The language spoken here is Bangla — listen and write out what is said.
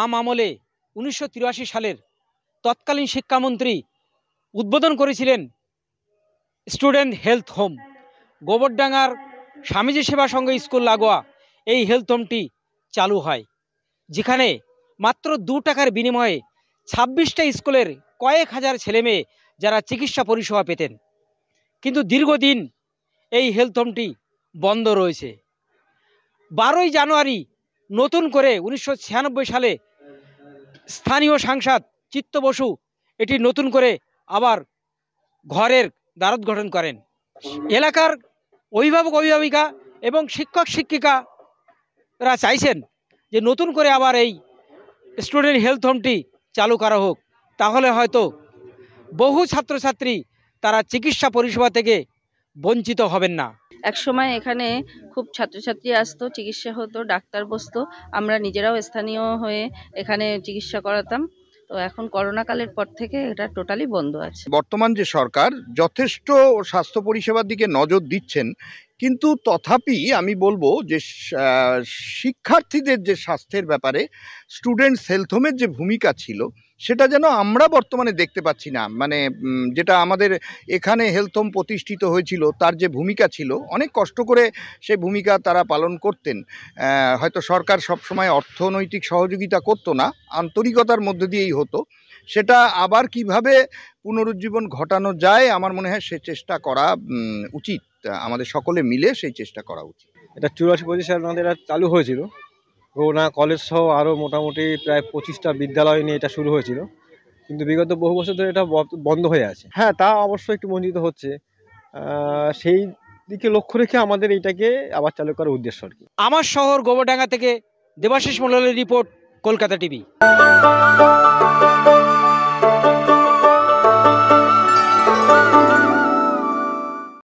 বাম আমলে 1983 সালের তৎকালীন শিক্ষামন্ত্রী উদ্বোধন করেছিলেন স্টুডেন্ট হেলথ হোম। গোবরডাঙ্গার স্বামীজি সেবা সংঘ স্কুল লাগোয়া এই হেলথ হোমটি চালু হয়, যেখানে মাত্র 2 টাকার বিনিময়ে 26টা স্কুলের কয়েক হাজার ছেলেমেয়ে যারা চিকিৎসা পরিষেবা পেতেন। কিন্তু দীর্ঘদিন এই হেলথ হোমটি বন্ধ রয়েছে। 12ই জানুয়ারি নতুন করে 1996 সালে স্থানীয় সাংসদ চিত্ত বসু এটি নতুন করে আবার ঘরের দ্বারোদ্ঘাটন করেন। এলাকার অভিভাবক অভিভাবিকা এবং শিক্ষক শিক্ষিকারা চাইছেন যে নতুন করে আবার এই স্টুডেন্ট হেলথ হোমটি চালু করা হোক, তাহলে হয়তো বহু ছাত্রছাত্রী তারা চিকিৎসা পরিষেবা থেকে বঞ্চিত হবেন না। এক সময় এখানে খুব ছাত্রছাত্রী আসতো, চিকিৎসা হতো, ডাক্তার বসতো, আমরা নিজেরাও স্থানীয় হয়ে এখানে চিকিৎসা করাতাম। তো এখন করোনাকালের পর থেকে এটা টোটালি বন্ধ আছে। বর্তমান যে সরকার যথেষ্ট স্বাস্থ্য পরিষেবার দিকে নজর দিচ্ছেন, কিন্তু তথাপি আমি বলবো যে শিক্ষার্থীদের যে স্বাস্থ্যের ব্যাপারে স্টুডেন্টস হেলথ হোমের যে ভূমিকা ছিল সেটা যেন আমরা বর্তমানে দেখতে পাচ্ছি না। মানে যেটা আমাদের এখানে হেলথ হোম প্রতিষ্ঠিত হয়েছিল তার যে ভূমিকা ছিল, অনেক কষ্ট করে সেই ভূমিকা তারা পালন করতেন। হয়তো সরকার সবসময় অর্থনৈতিক সহযোগিতা করতো না, আন্তরিকতার মধ্যে দিয়েই হতো। সেটা আবার কিভাবে পুনরুজ্জীবন ঘটানো যায় আমার মনে হয় সে চেষ্টা করা উচিত, আমাদের সকলে মিলে সেই চেষ্টা করা উচিত। এটা 84-25 সালে আমাদের চালু হয়েছিল। করোনা কলেজ সহ আরও মোটামুটি প্রায় 25টা বিদ্যালয় নিয়ে এটা শুরু হয়েছিল, কিন্তু বিগত বহু বছর ধরে এটা বন্ধ হয়ে আছে। হ্যাঁ, তা অবশ্যই একটু বঞ্চিত হচ্ছে। সেই দিকে লক্ষ্য রেখে আমাদের এইটাকে আবার চালু করার উদ্দেশ্য আর কি। আমার শহর গোবরডাঙ্গা থেকে দেবাশিস মণ্ডলের রিপোর্ট, কলকাতা টিভি।